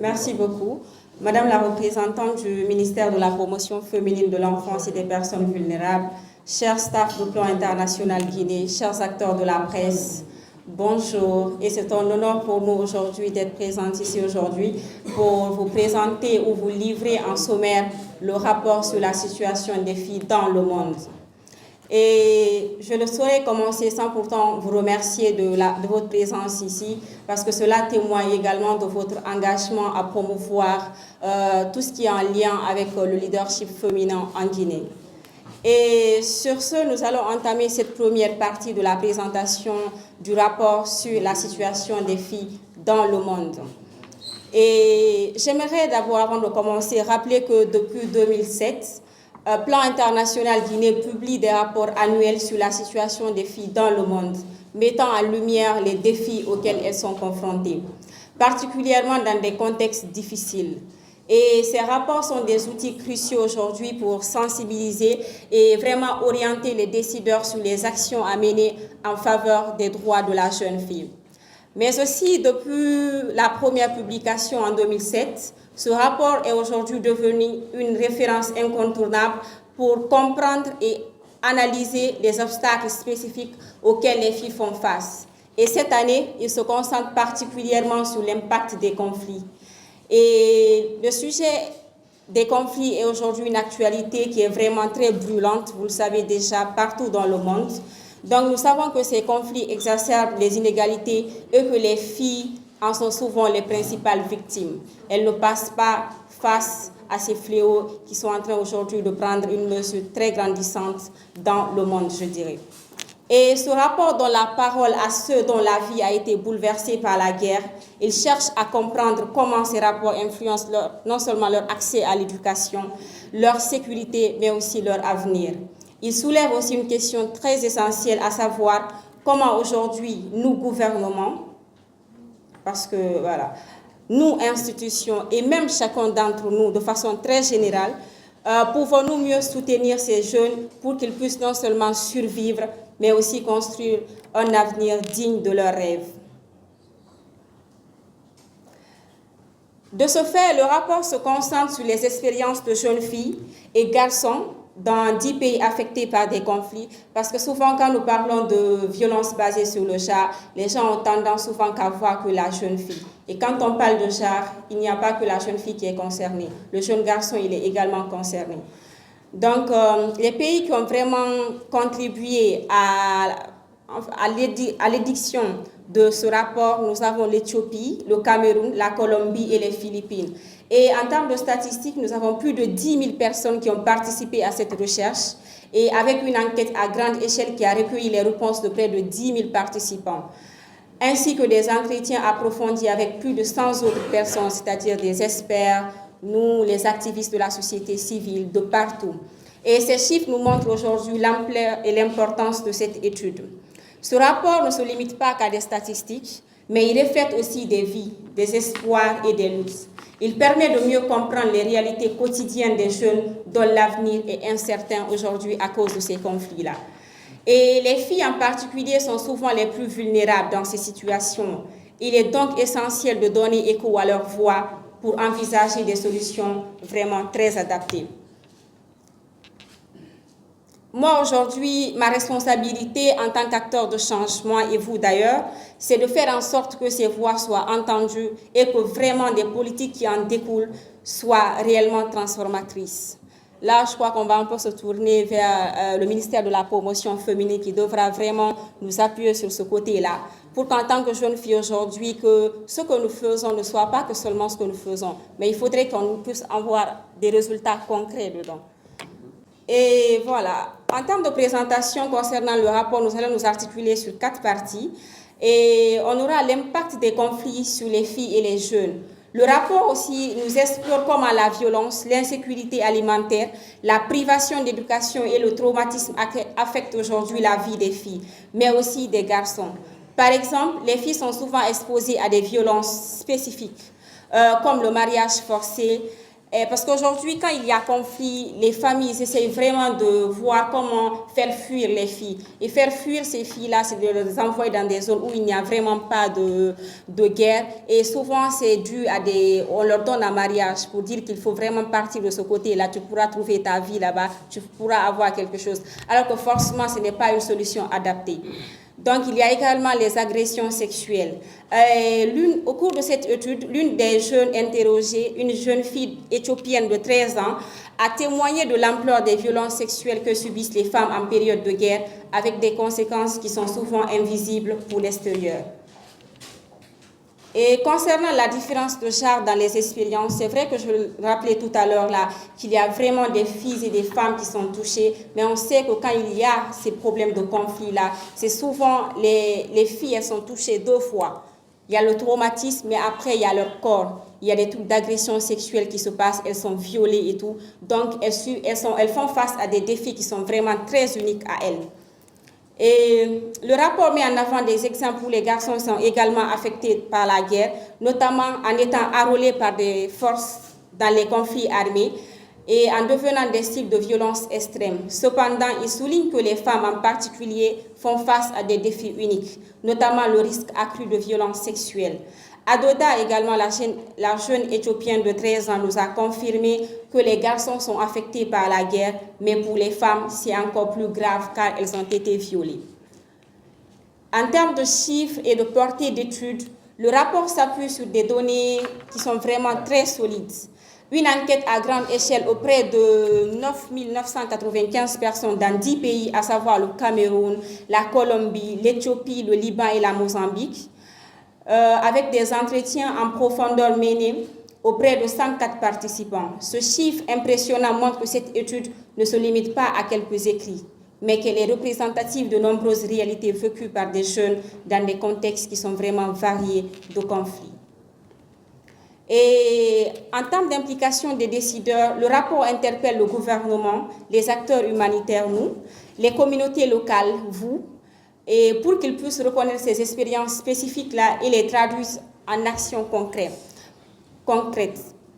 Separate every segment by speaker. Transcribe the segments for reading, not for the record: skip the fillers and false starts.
Speaker 1: Merci beaucoup. Madame la représentante du ministère de la Promotion féminine de l'enfance et des personnes vulnérables, chers staff du plan international Guinée, chers acteurs de la presse, bonjour. Et c'est un honneur pour nous aujourd'hui d'être présents ici aujourd'hui pour vous présenter ou vous livrer en sommaire le rapport sur la situation des filles dans le monde. Et je ne saurais commencer sans pourtant vous remercier de votre présence ici, parce que cela témoigne également de votre engagement à promouvoir tout ce qui est en lien avec le leadership féminin en Guinée. Et sur ce, nous allons entamer cette première partie de la présentation du rapport sur la situation des filles dans le monde. Et j'aimerais d'abord, avant de commencer, rappeler que depuis 2007, Plan international Guinée publie des rapports annuels sur la situation des filles dans le monde, mettant en lumière les défis auxquels elles sont confrontées, particulièrement dans des contextes difficiles. Et ces rapports sont des outils cruciaux aujourd'hui pour sensibiliser et vraiment orienter les décideurs sur les actions à mener en faveur des droits de la jeune fille. Mais aussi, depuis la première publication en 2007, ce rapport est aujourd'hui devenu une référence incontournable pour comprendre et analyser les obstacles spécifiques auxquels les filles font face. Et cette année, il se concentre particulièrement sur l'impact des conflits. Et le sujet des conflits est aujourd'hui une actualité qui est vraiment très brûlante, vous le savez déjà, partout dans le monde. Donc nous savons que ces conflits exacerbent les inégalités et que les filles en sont souvent les principales victimes. Elles ne passent pas face à ces fléaux qui sont en train aujourd'hui de prendre une mesure très grandissante dans le monde, je dirais. Et ce rapport donne la parole à ceux dont la vie a été bouleversée par la guerre. Il cherche à comprendre comment ces rapports influencent non seulement leur accès à l'éducation, leur sécurité, mais aussi leur avenir. Il soulève aussi une question très essentielle, à savoir comment aujourd'hui nous, gouvernements, parce que voilà, nous, institutions, et même chacun d'entre nous, de façon très générale, pouvons-nous mieux soutenir ces jeunes pour qu'ils puissent non seulement survivre, mais aussi construire un avenir digne de leurs rêves. De ce fait, le rapport se concentre sur les expériences de jeunes filles et garçons dans 10 pays affectés par des conflits, parce que souvent quand nous parlons de violences basées sur le genre, les gens ont tendance souvent qu'à voir que la jeune fille. Et quand on parle de genre, il n'y a pas que la jeune fille qui est concernée. Le jeune garçon, il est également concerné. Donc, les pays qui ont vraiment contribué à l'édiction de ce rapport, nous avons l'Éthiopie, le Cameroun, la Colombie et les Philippines. Et en termes de statistiques, nous avons plus de 10 000 personnes qui ont participé à cette recherche et avec une enquête à grande échelle qui a recueilli les réponses de près de 10 000 participants, ainsi que des entretiens approfondis avec plus de 100 autres personnes, c'est-à-dire des experts, nous, les activistes de la société civile, de partout. Et ces chiffres nous montrent aujourd'hui l'ampleur et l'importance de cette étude. Ce rapport ne se limite pas qu'à des statistiques, mais il reflète aussi des vies, des espoirs et des luttes. Il permet de mieux comprendre les réalités quotidiennes des jeunes dont l'avenir est incertain aujourd'hui à cause de ces conflits-là. Et les filles en particulier sont souvent les plus vulnérables dans ces situations. Il est donc essentiel de donner écho à leur voix pour envisager des solutions vraiment très adaptées. Moi, aujourd'hui, ma responsabilité en tant qu'acteur de changement, et vous d'ailleurs, c'est de faire en sorte que ces voix soient entendues et que vraiment des politiques qui en découlent soient réellement transformatrices. Là, je crois qu'on va un peu se tourner vers le ministère de la Promotion féminine qui devra vraiment nous appuyer sur ce côté-là pour qu'en tant que jeune fille aujourd'hui, que ce que nous faisons ne soit pas que seulement ce que nous faisons, mais il faudrait qu'on puisse avoir des résultats concrets dedans. Et voilà, en termes de présentation concernant le rapport, nous allons nous articuler sur 4 parties et on aura l'impact des conflits sur les filles et les jeunes. Le rapport aussi nous explore comment la violence, l'insécurité alimentaire, la privation d'éducation et le traumatisme affectent aujourd'hui la vie des filles, mais aussi des garçons. Par exemple, les filles sont souvent exposées à des violences spécifiques, comme le mariage forcé, Parce qu'aujourd'hui, quand il y a conflit, les familles essayent vraiment de voir comment faire fuir les filles. Et faire fuir ces filles-là, c'est de les envoyer dans des zones où il n'y a vraiment pas de guerre. Et souvent, c'est dû à on leur donne un mariage pour dire qu'il faut vraiment partir de ce côté-là. Tu pourras trouver ta vie là-bas, tu pourras avoir quelque chose. Alors que forcément, ce n'est pas une solution adaptée. Donc, il y a également les agressions sexuelles. Au cours de cette étude, l'une des jeunes interrogées, une jeune fille éthiopienne de 13 ans, a témoigné de l'ampleur des violences sexuelles que subissent les femmes en période de guerre, avec des conséquences qui sont souvent invisibles pour l'extérieur. Et concernant la différence de genre dans les expériences, c'est vrai que je le rappelais tout à l'heure là, qu'il y a vraiment des filles et des femmes qui sont touchées, mais on sait que quand il y a ces problèmes de conflit là, c'est souvent les filles, elles sont touchées 2 fois. Il y a le traumatisme, mais après il y a leur corps. Il y a des trucs d'agression sexuelle qui se passent, elles sont violées et tout. Donc elles font face à des défis qui sont vraiment très uniques à elles. Et le rapport met en avant des exemples où les garçons sont également affectés par la guerre, notamment en étant enrôlés par des forces dans les conflits armés et en devenant des cibles de violence extrême. Cependant, il souligne que les femmes en particulier font face à des défis uniques, notamment le risque accru de violence sexuelle. Adoda, également la jeune éthiopienne de 13 ans, nous a confirmé que les garçons sont affectés par la guerre, mais pour les femmes, c'est encore plus grave car elles ont été violées. En termes de chiffres et de portée d'études, le rapport s'appuie sur des données qui sont vraiment très solides. Une enquête à grande échelle auprès de 9 995 personnes dans 10 pays, à savoir le Cameroun, la Colombie, l'Éthiopie, le Liban et la Mozambique, avec des entretiens en profondeur menés auprès de 104 participants. Ce chiffre impressionnant montre que cette étude ne se limite pas à quelques écrits, mais qu'elle est représentative de nombreuses réalités vécues par des jeunes dans des contextes qui sont vraiment variés de conflits. Et en termes d'implication des décideurs, le rapport interpelle le gouvernement, les acteurs humanitaires, nous, les communautés locales, vous, et pour qu'ils puissent reconnaître ces expériences spécifiques-là et les traduire en actions concrètes.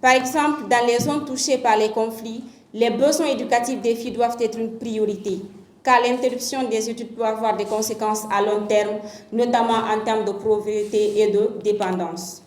Speaker 1: Par exemple, dans les zones touchées par les conflits, les besoins éducatifs des filles doivent être une priorité, car l'interruption des études peut avoir des conséquences à long terme, notamment en termes de pauvreté et de dépendance.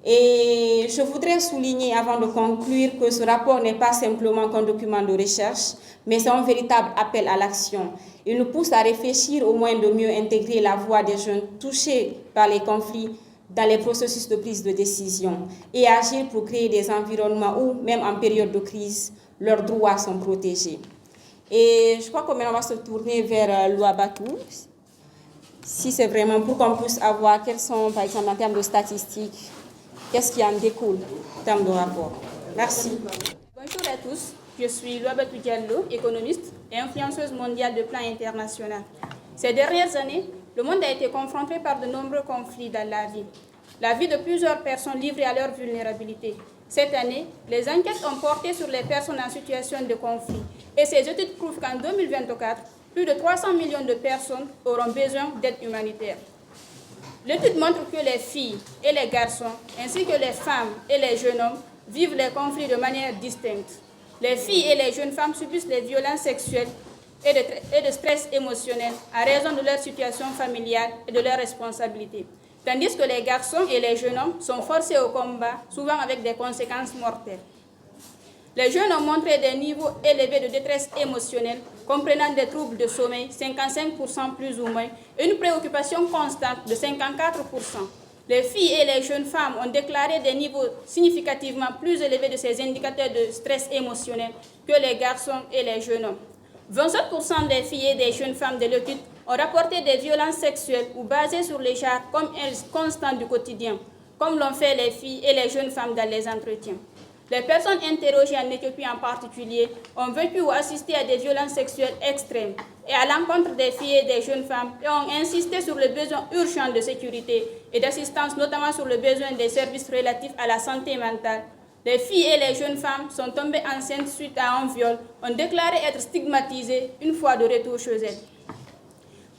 Speaker 1: Et je voudrais souligner avant de conclure que ce rapport n'est pas simplement qu'un document de recherche, mais c'est un véritable appel à l'action. Il nous pousse à réfléchir au moyen de mieux intégrer la voix des jeunes touchés par les conflits dans les processus de prise de décision et agir pour créer des environnements où, même en période de crise, leurs droits sont protégés. Et je crois que maintenant on va se tourner vers Louabatou, si c'est vraiment pour qu'on puisse avoir quels sont, par exemple, en termes de statistiques, qu'est-ce qui en découle en termes de rapport. Merci.
Speaker 2: Bonjour à tous, je suis Louabatou Diallo, économiste et influenceuse mondiale de plan international. Ces dernières années, le monde a été confronté par de nombreux conflits dans la vie. La vie de plusieurs personnes livrées à leur vulnérabilité. Cette année, les enquêtes ont porté sur les personnes en situation de conflit. Et ces études prouvent qu'en 2024, plus de 300 millions de personnes auront besoin d'aide humanitaire. L'étude montre que les filles et les garçons, ainsi que les femmes et les jeunes hommes, vivent les conflits de manière distincte. Les filles et les jeunes femmes subissent les violences sexuelles et de stress émotionnel à raison de leur situation familiale et de leurs responsabilités. Tandis que les garçons et les jeunes hommes sont forcés au combat, souvent avec des conséquences mortelles. Les jeunes ont montré des niveaux élevés de détresse émotionnelle, comprenant des troubles de sommeil, 55% plus ou moins, et une préoccupation constante de 54%. Les filles et les jeunes femmes ont déclaré des niveaux significativement plus élevés de ces indicateurs de stress émotionnel que les garçons et les jeunes hommes. 27% des filles et des jeunes femmes de l'étude ont rapporté des violences sexuelles ou basées sur les genres comme un constant du quotidien, comme l'ont fait les filles et les jeunes femmes dans les entretiens. Les personnes interrogées en Éthiopie en particulier ont vécu ou assisté à des violences sexuelles extrêmes et à l'encontre des filles et des jeunes femmes et ont insisté sur le besoin urgent de sécurité et d'assistance, notamment sur le besoin des services relatifs à la santé mentale. Les filles et les jeunes femmes sont tombées enceintes suite à un viol, ont déclaré être stigmatisées une fois de retour chez elles.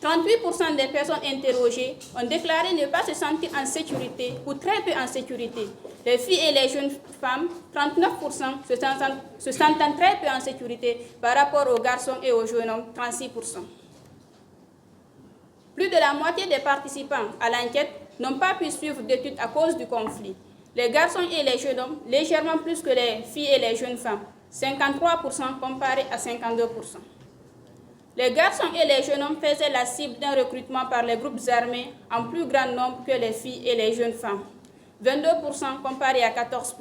Speaker 2: 38% des personnes interrogées ont déclaré ne pas se sentir en sécurité ou très peu en sécurité. Les filles et les jeunes femmes, 39%, se sentent très peu en sécurité par rapport aux garçons et aux jeunes hommes, 36%. Plus de la moitié des participants à l'enquête n'ont pas pu suivre d'études à cause du conflit. Les garçons et les jeunes hommes, légèrement plus que les filles et les jeunes femmes, 53% comparé à 52%. Les garçons et les jeunes hommes faisaient la cible d'un recrutement par les groupes armés en plus grand nombre que les filles et les jeunes femmes, 22% comparé à 14%.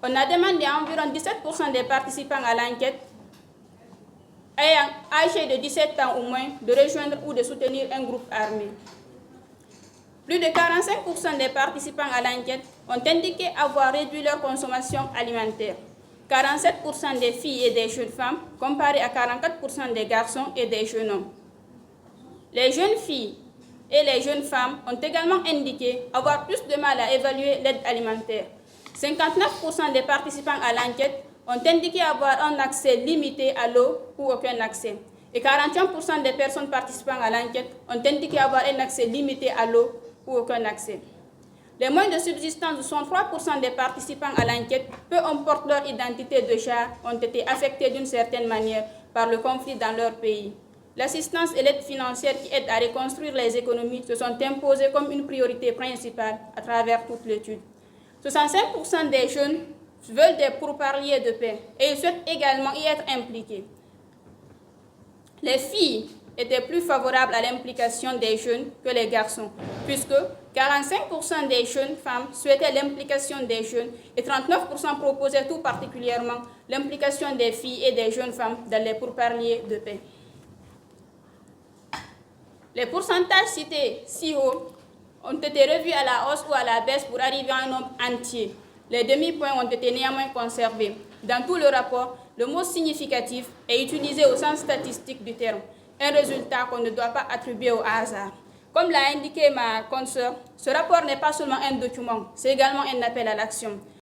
Speaker 2: On a demandé à environ 17% des participants à l'enquête âgés de 17 ans ou moins de rejoindre ou de soutenir un groupe armé. Plus de 45% des participants à l'enquête ont indiqué avoir réduit leur consommation alimentaire. 47% des filles et des jeunes femmes, comparé à 44% des garçons et des jeunes hommes. Les jeunes filles et les jeunes femmes ont également indiqué avoir plus de mal à évaluer l'aide alimentaire. 59% des participants à l'enquête ont indiqué avoir un accès limité à l'eau ou aucun accès. Et 41% des personnes participant à l'enquête ont indiqué avoir un accès limité à l'eau ou aucun accès. Les moyens de subsistance de 63% des participants à l'enquête, peu importe leur identité de genre, ont été affectés d'une certaine manière par le conflit dans leur pays. L'assistance et l'aide financière qui aident à reconstruire les économies se sont imposées comme une priorité principale à travers toute l'étude. 65% des jeunes veulent des pourparlers de paix et ils souhaitent également y être impliqués. Les filles étaient plus favorables à l'implication des jeunes que les garçons, puisque 45% des jeunes femmes souhaitaient l'implication des jeunes et 39% proposaient tout particulièrement l'implication des filles et des jeunes femmes dans les pourparlers de paix. Les pourcentages cités si haut ont été revus à la hausse ou à la baisse pour arriver à un nombre entier. Les demi-points ont été néanmoins conservés. Dans tout le rapport, le mot significatif est utilisé au sens statistique du terme, un résultat qu'on ne doit pas attribuer au hasard. Comme l'a indiqué ma consoeur, ce rapport n'est pas seulement un document, c'est également un appel à l'action.